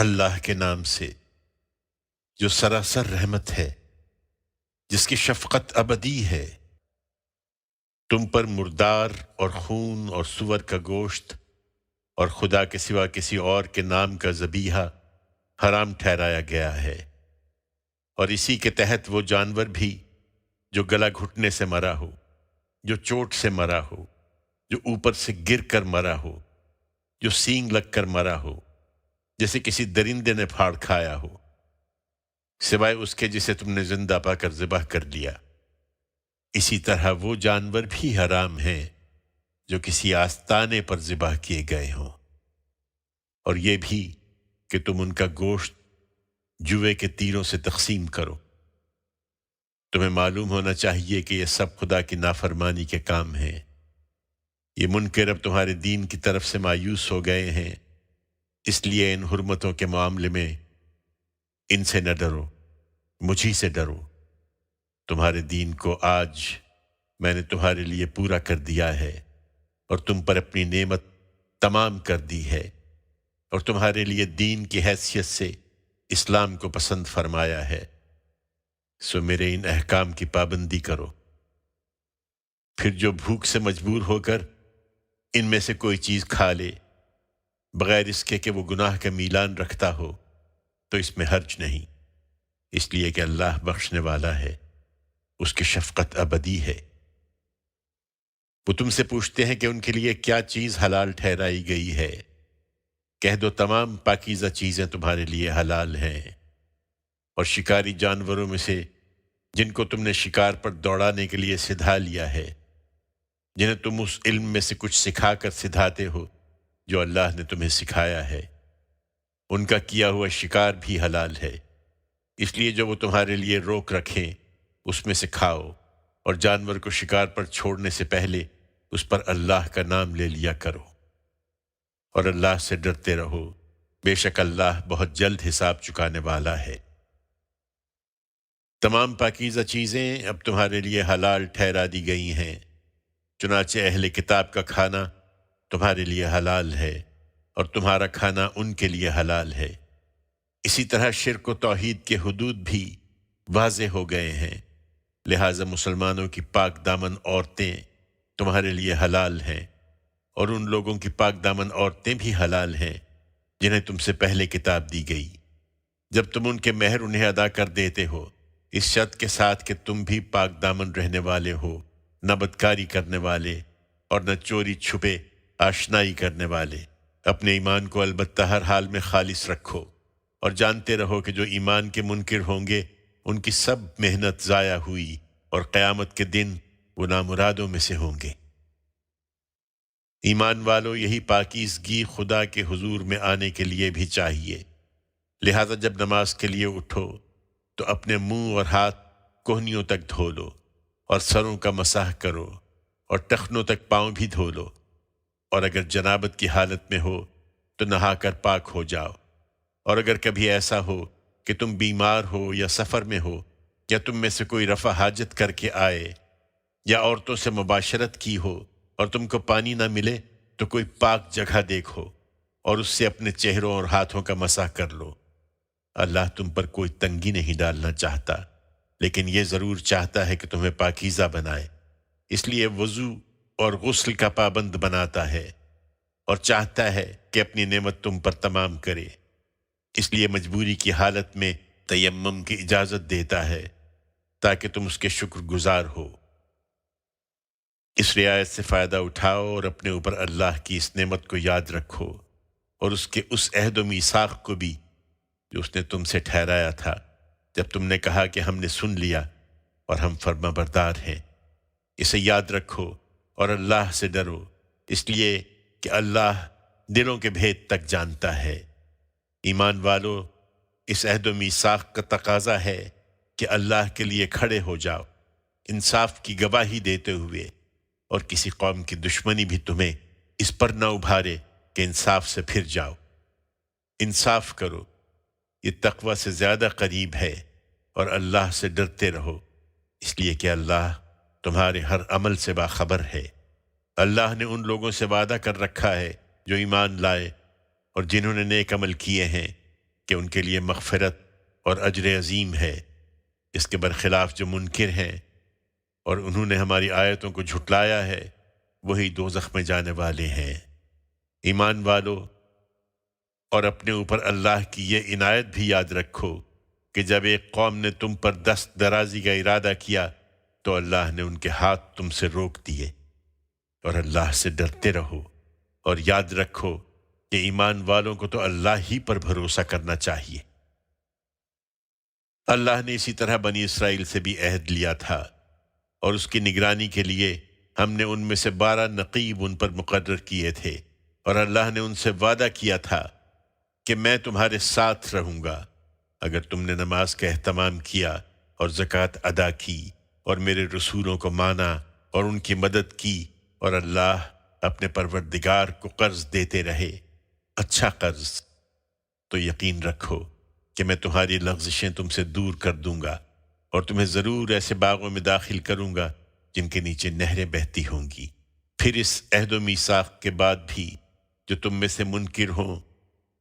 اللہ کے نام سے جو سراسر رحمت ہے، جس کی شفقت ابدی ہے۔ تم پر مردار اور خون اور سور کا گوشت اور خدا کے سوا کسی اور کے نام کا ذبیحہ حرام ٹھہرایا گیا ہے، اور اسی کے تحت وہ جانور بھی جو گلا گھٹنے سے مرا ہو، جو چوٹ سے مرا ہو، جو اوپر سے گر کر مرا ہو، جو سینگ لگ کر مرا ہو، جیسے کسی درندے نے پھاڑ کھایا ہو، سوائے اس کے جسے تم نے زندہ پا کر ذبح کر لیا۔ اسی طرح وہ جانور بھی حرام ہیں جو کسی آستانے پر ذبح کیے گئے ہوں، اور یہ بھی کہ تم ان کا گوشت جوئے کے تیروں سے تقسیم کرو۔ تمہیں معلوم ہونا چاہیے کہ یہ سب خدا کی نافرمانی کے کام ہیں۔ یہ منکر اب تمہارے دین کی طرف سے مایوس ہو گئے ہیں، اس لیے ان حرمتوں کے معاملے میں ان سے نہ ڈرو، مجھی سے ڈرو۔ تمہارے دین کو آج میں نے تمہارے لیے پورا کر دیا ہے، اور تم پر اپنی نعمت تمام کر دی ہے، اور تمہارے لیے دین کی حیثیت سے اسلام کو پسند فرمایا ہے۔ سو میرے ان احکام کی پابندی کرو۔ پھر جو بھوک سے مجبور ہو کر ان میں سے کوئی چیز کھا لے بغیر اس کے کہ وہ گناہ کا میلان رکھتا ہو، تو اس میں حرج نہیں، اس لیے کہ اللہ بخشنے والا ہے، اس کی شفقت ابدی ہے۔ وہ تم سے پوچھتے ہیں کہ ان کے لیے کیا چیز حلال ٹھہرائی گئی ہے۔ کہہ دو تمام پاکیزہ چیزیں تمہارے لیے حلال ہیں، اور شکاری جانوروں میں سے جن کو تم نے شکار پر دوڑانے کے لیے سدھا لیا ہے، جنہیں تم اس علم میں سے کچھ سکھا کر سدھاتے ہو جو اللہ نے تمہیں سکھایا ہے، ان کا کیا ہوا شکار بھی حلال ہے۔ اس لیے جو وہ تمہارے لیے روک رکھیں اس میں سے کھاؤ، اور جانور کو شکار پر چھوڑنے سے پہلے اس پر اللہ کا نام لے لیا کرو، اور اللہ سے ڈرتے رہو، بے شک اللہ بہت جلد حساب چکانے والا ہے۔ تمام پاکیزہ چیزیں اب تمہارے لیے حلال ٹھہرا دی گئی ہیں، چنانچہ اہل کتاب کا کھانا تمہارے لیے حلال ہے، اور تمہارا کھانا ان کے لیے حلال ہے۔ اسی طرح شرک و توحید کے حدود بھی واضح ہو گئے ہیں، لہٰذا مسلمانوں کی پاک دامن عورتیں تمہارے لیے حلال ہیں، اور ان لوگوں کی پاک دامن عورتیں بھی حلال ہیں جنہیں تم سے پہلے کتاب دی گئی، جب تم ان کے مہر انہیں ادا کر دیتے ہو، اس شرط کے ساتھ کہ تم بھی پاک دامن رہنے والے ہو، نہ بدکاری کرنے والے اور نہ چوری چھپے آشنائی کرنے والے۔ اپنے ایمان کو البتہ ہر حال میں خالص رکھو، اور جانتے رہو کہ جو ایمان کے منکر ہوں گے ان کی سب محنت ضائع ہوئی، اور قیامت کے دن وہ نامرادوں میں سے ہوں گے۔ ایمان والو، یہی پاکیزگی خدا کے حضور میں آنے کے لیے بھی چاہیے، لہذا جب نماز کے لیے اٹھو تو اپنے منہ اور ہاتھ کوہنیوں تک دھو لو، اور سروں کا مسح کرو، اور ٹخنوں تک پاؤں بھی دھو لو، اور اگر جنابت کی حالت میں ہو تو نہا کر پاک ہو جاؤ، اور اگر کبھی ایسا ہو کہ تم بیمار ہو یا سفر میں ہو، یا تم میں سے کوئی رفع حاجت کر کے آئے، یا عورتوں سے مباشرت کی ہو اور تم کو پانی نہ ملے، تو کوئی پاک جگہ دیکھو اور اس سے اپنے چہروں اور ہاتھوں کا مسح کر لو۔ اللہ تم پر کوئی تنگی نہیں ڈالنا چاہتا، لیکن یہ ضرور چاہتا ہے کہ تمہیں پاکیزہ بنائے، اس لیے وضو اور غسل کا پابند بناتا ہے، اور چاہتا ہے کہ اپنی نعمت تم پر تمام کرے، اس لیے مجبوری کی حالت میں تیمم کی اجازت دیتا ہے تاکہ تم اس کے شکر گزار ہو۔ اس رعایت سے فائدہ اٹھاؤ اور اپنے اوپر اللہ کی اس نعمت کو یاد رکھو، اور اس کے اس عہد و میثاق کو بھی جو اس نے تم سے ٹھہرایا تھا جب تم نے کہا کہ ہم نے سن لیا اور ہم فرما بردار ہیں۔ اسے یاد رکھو اور اللہ سے ڈرو، اس لیے کہ اللہ دلوں کے بھید تک جانتا ہے۔ ایمان والو، اس عہد و میثاق کا تقاضا ہے کہ اللہ کے لیے کھڑے ہو جاؤ، انصاف کی گواہی دیتے ہوئے، اور کسی قوم کی دشمنی بھی تمہیں اس پر نہ ابھارے کہ انصاف سے پھر جاؤ۔ انصاف کرو، یہ تقوی سے زیادہ قریب ہے، اور اللہ سے ڈرتے رہو، اس لیے کہ اللہ تمہارے ہر عمل سے باخبر ہے۔ اللہ نے ان لوگوں سے وعدہ کر رکھا ہے جو ایمان لائے اور جنہوں نے نیک عمل کیے ہیں، کہ ان کے لیے مغفرت اور اجر عظیم ہے۔ اس کے برخلاف جو منکر ہیں اور انہوں نے ہماری آیتوں کو جھٹلایا ہے، وہی دوزخ میں جانے والے ہیں۔ ایمان والو، اور اپنے اوپر اللہ کی یہ عنایت بھی یاد رکھو کہ جب ایک قوم نے تم پر دست درازی کا ارادہ کیا تو اللہ نے ان کے ہاتھ تم سے روک دیے، اور اللہ سے ڈرتے رہو، اور یاد رکھو کہ ایمان والوں کو تو اللہ ہی پر بھروسہ کرنا چاہیے۔ اللہ نے اسی طرح بنی اسرائیل سے بھی عہد لیا تھا، اور اس کی نگرانی کے لیے ہم نے ان میں سے 12 نقیب ان پر مقرر کیے تھے، اور اللہ نے ان سے وعدہ کیا تھا کہ میں تمہارے ساتھ رہوں گا اگر تم نے نماز کا اہتمام کیا اور زکوٰۃ ادا کی اور میرے رسولوں کو مانا اور ان کی مدد کی، اور اللہ اپنے پروردگار کو قرض دیتے رہے، اچھا قرض، تو یقین رکھو کہ میں تمہاری لغزشیں تم سے دور کر دوں گا، اور تمہیں ضرور ایسے باغوں میں داخل کروں گا جن کے نیچے نہریں بہتی ہوں گی۔ پھر اس عہد و میثاق کے بعد بھی جو تم میں سے منکر ہوں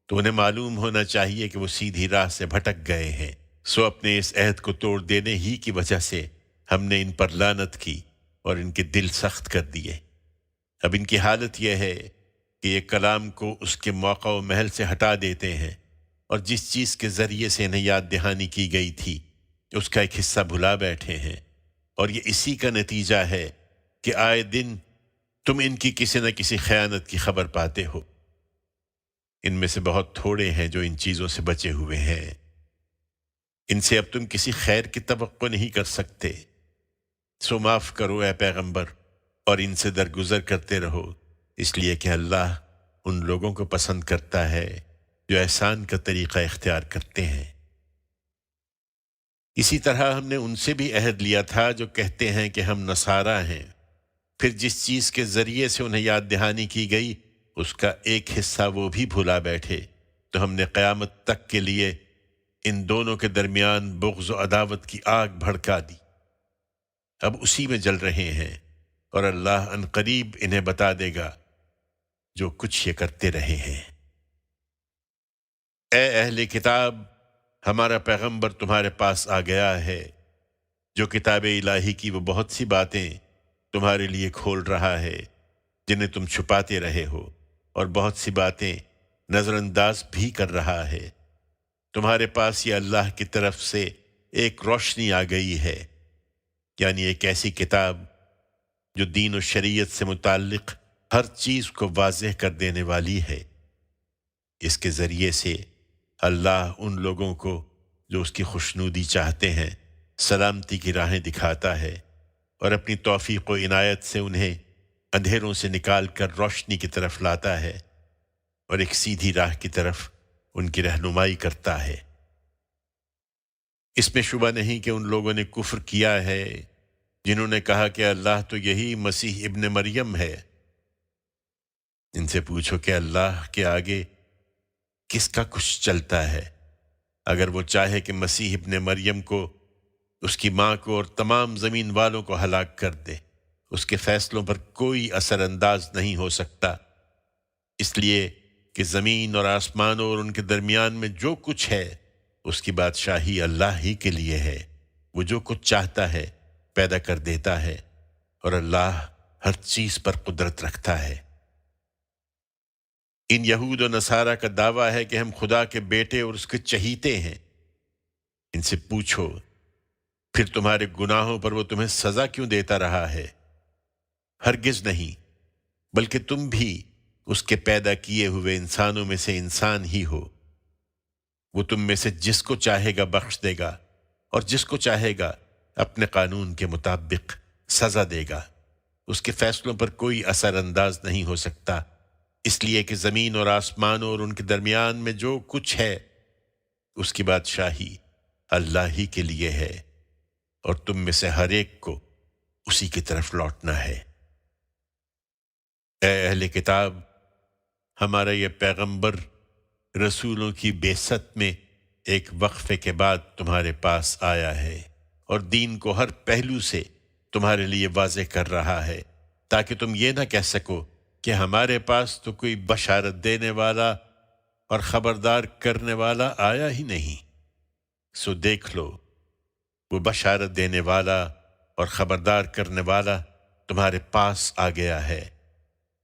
تو انہیں معلوم ہونا چاہیے کہ وہ سیدھی راہ سے بھٹک گئے ہیں، سو اپنے اس عہد کو توڑ دینے ہی کی وجہ سے ہم نے ان پر لعنت کی اور ان کے دل سخت کر دیے۔ اب ان کی حالت یہ ہے کہ یہ کلام کو اس کے موقع و محل سے ہٹا دیتے ہیں، اور جس چیز کے ذریعے سے انہیں یاد دہانی کی گئی تھی اس کا ایک حصہ بھلا بیٹھے ہیں، اور یہ اسی کا نتیجہ ہے کہ آئے دن تم ان کی کسی نہ کسی خیانت کی خبر پاتے ہو۔ ان میں سے بہت تھوڑے ہیں جو ان چیزوں سے بچے ہوئے ہیں، ان سے اب تم کسی خیر کی توقع نہیں کر سکتے، سو معاف کرو اے پیغمبر، اور ان سے درگزر کرتے رہو، اس لیے کہ اللہ ان لوگوں کو پسند کرتا ہے جو احسان کا طریقہ اختیار کرتے ہیں۔ اسی طرح ہم نے ان سے بھی عہد لیا تھا جو کہتے ہیں کہ ہم نصارہ ہیں، پھر جس چیز کے ذریعے سے انہیں یاد دہانی کی گئی اس کا ایک حصہ وہ بھی بھلا بیٹھے، تو ہم نے قیامت تک کے لیے ان دونوں کے درمیان بغض و عداوت کی آگ بھڑکا دی، اب اسی میں جل رہے ہیں، اور اللہ ان قریب انہیں بتا دے گا جو کچھ یہ کرتے رہے ہیں۔ اے اہل کتاب، ہمارا پیغمبر تمہارے پاس آ گیا ہے، جو کتاب الہی کی وہ بہت سی باتیں تمہارے لیے کھول رہا ہے جنہیں تم چھپاتے رہے ہو، اور بہت سی باتیں نظر انداز بھی کر رہا ہے۔ تمہارے پاس یہ اللہ کی طرف سے ایک روشنی آ گئی ہے، یعنی ایک ایسی کتاب جو دین و شریعت سے متعلق ہر چیز کو واضح کر دینے والی ہے۔ اس کے ذریعے سے اللہ ان لوگوں کو جو اس کی خوشنودی چاہتے ہیں سلامتی کی راہیں دکھاتا ہے، اور اپنی توفیق و عنایت سے انہیں اندھیروں سے نکال کر روشنی کی طرف لاتا ہے، اور ایک سیدھی راہ کی طرف ان کی رہنمائی کرتا ہے۔ اس میں شبہ نہیں کہ ان لوگوں نے کفر کیا ہے جنہوں نے کہا کہ اللہ تو یہی مسیح ابن مریم ہے۔ ان سے پوچھو کہ اللہ کے آگے کس کا کچھ چلتا ہے؟ اگر وہ چاہے کہ مسیح ابن مریم کو، اس کی ماں کو اور تمام زمین والوں کو ہلاک کر دے، اس کے فیصلوں پر کوئی اثر انداز نہیں ہو سکتا، اس لیے کہ زمین اور آسمانوں اور ان کے درمیان میں جو کچھ ہے اس کی بادشاہی اللہ ہی کے لیے ہے۔ وہ جو کچھ چاہتا ہے پیدا کر دیتا ہے، اور اللہ ہر چیز پر قدرت رکھتا ہے۔ ان یہود و نصارہ کا دعویٰ ہے کہ ہم خدا کے بیٹے اور اس کے چہیتے ہیں۔ ان سے پوچھو پھر تمہارے گناہوں پر وہ تمہیں سزا کیوں دیتا رہا ہے؟ ہرگز نہیں، بلکہ تم بھی اس کے پیدا کیے ہوئے انسانوں میں سے انسان ہی ہو۔ وہ تم میں سے جس کو چاہے گا بخش دے گا، اور جس کو چاہے گا اپنے قانون کے مطابق سزا دے گا۔ اس کے فیصلوں پر کوئی اثر انداز نہیں ہو سکتا، اس لیے کہ زمین اور آسمانوں اور ان کے درمیان میں جو کچھ ہے اس کی بادشاہی اللہ ہی کے لیے ہے، اور تم میں سے ہر ایک کو اسی کی طرف لوٹنا ہے۔ اے اہل کتاب، ہمارا یہ پیغمبر رسولوں کی بعثت میں ایک وقفے کے بعد تمہارے پاس آیا ہے، اور دین کو ہر پہلو سے تمہارے لیے واضح کر رہا ہے، تاکہ تم یہ نہ کہہ سکو کہ ہمارے پاس تو کوئی بشارت دینے والا اور خبردار کرنے والا آیا ہی نہیں، سو دیکھ لو وہ بشارت دینے والا اور خبردار کرنے والا تمہارے پاس آ گیا ہے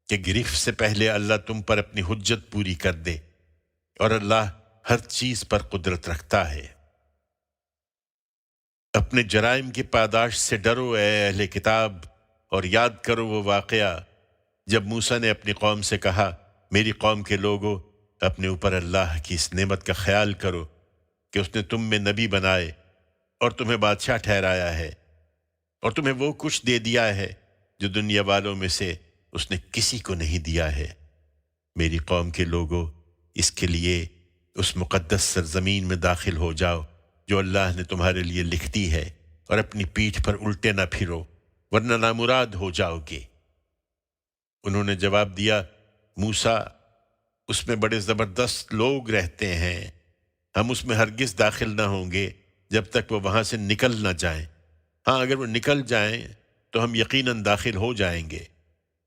کہ گرفت سے پہلے اللہ تم پر اپنی حجت پوری کر دے، اور اللہ ہر چیز پر قدرت رکھتا ہے۔ اپنے جرائم کی پاداش سے ڈرو اے اہل کتاب، اور یاد کرو وہ واقعہ جب موسیٰ نے اپنی قوم سے کہا، میری قوم کے لوگوں، اپنے اوپر اللہ کی اس نعمت کا خیال کرو کہ اس نے تم میں نبی بنائے اور تمہیں بادشاہ ٹھہرایا ہے، اور تمہیں وہ کچھ دے دیا ہے جو دنیا والوں میں سے اس نے کسی کو نہیں دیا ہے۔ میری قوم کے لوگوں، اس کے لیے اس مقدس سرزمین میں داخل ہو جاؤ جو اللہ نے تمہارے لیے لکھ دی ہے، اور اپنی پیٹھ پر الٹے نہ پھرو ورنہ نامراد ہو جاؤ گے۔ انہوں نے جواب دیا، موسیٰ، اس میں بڑے زبردست لوگ رہتے ہیں، ہم اس میں ہرگز داخل نہ ہوں گے جب تک وہ وہاں سے نکل نہ جائیں۔ ہاں، اگر وہ نکل جائیں تو ہم یقیناً داخل ہو جائیں گے۔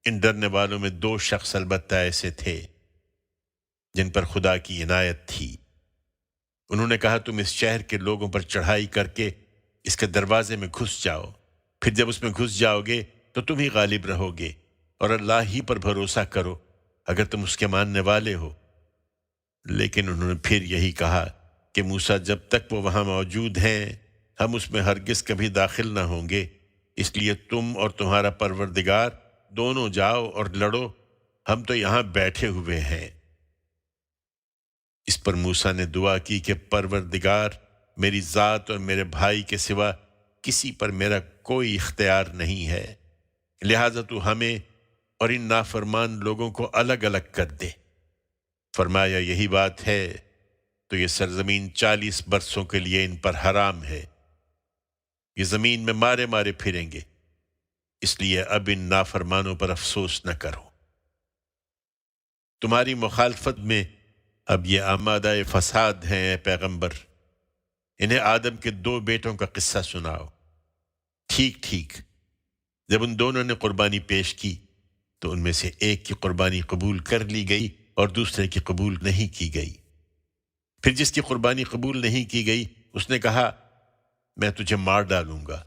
ان ڈرنے والوں میں 2 شخص البتہ ایسے تھے جن پر خدا کی عنایت تھی۔ انہوں نے کہا، تم اس شہر کے لوگوں پر چڑھائی کر کے اس کے دروازے میں گھس جاؤ، پھر جب اس میں گھس جاؤ گے تو تم ہی غالب رہو گے، اور اللہ ہی پر بھروسہ کرو اگر تم اس کے ماننے والے ہو۔ لیکن انہوں نے پھر یہی کہا کہ موسیٰ، جب تک وہ وہاں موجود ہیں ہم اس میں ہرگز کبھی داخل نہ ہوں گے، اس لیے تم اور تمہارا پروردگار دونوں جاؤ اور لڑو، ہم تو یہاں بیٹھے ہوئے ہیں۔ اس پر موسیٰ نے دعا کی کہ پروردگار، میری ذات اور میرے بھائی کے سوا کسی پر میرا کوئی اختیار نہیں ہے، لہٰذا تو ہمیں اور ان نافرمان لوگوں کو الگ الگ کر دے۔ فرمایا، یہی بات ہے تو یہ سرزمین 40 برسوں کے لیے ان پر حرام ہے، یہ زمین میں مارے مارے پھریں گے، اس لیے اب ان نافرمانوں پر افسوس نہ کرو۔ تمہاری مخالفت میں اب یہ آمادہ فساد ہیں اے پیغمبر، انہیں آدم کے 2 بیٹوں کا قصہ سناؤ۔ ٹھیک ٹھیک، جب ان دونوں نے قربانی پیش کی تو ان میں سے ایک کی قربانی قبول کر لی گئی اور دوسرے کی قبول نہیں کی گئی۔ پھر جس کی قربانی قبول نہیں کی گئی اس نے کہا، میں تجھے مار ڈالوں گا۔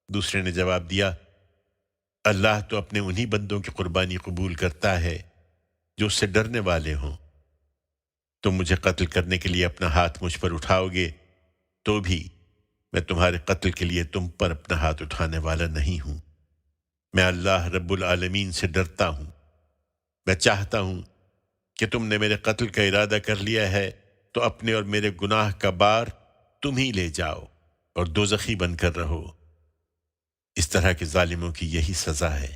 دوسرے نے جواب دیا، اللہ تو اپنے انہی بندوں کی قربانی قبول کرتا ہے جو اس سے ڈرنے والے ہوں۔ تم مجھے قتل کرنے کے لیے اپنا ہاتھ مجھ پر اٹھاؤ گے تو بھی میں تمہارے قتل کے لیے تم پر اپنا ہاتھ اٹھانے والا نہیں ہوں۔ میں اللہ رب العالمین سے ڈرتا ہوں۔ میں چاہتا ہوں کہ تم نے میرے قتل کا ارادہ کر لیا ہے تو اپنے اور میرے گناہ کا بار تم ہی لے جاؤ اور دوزخی بن کر رہو۔ اس طرح کے ظالموں کی یہی سزا ہے۔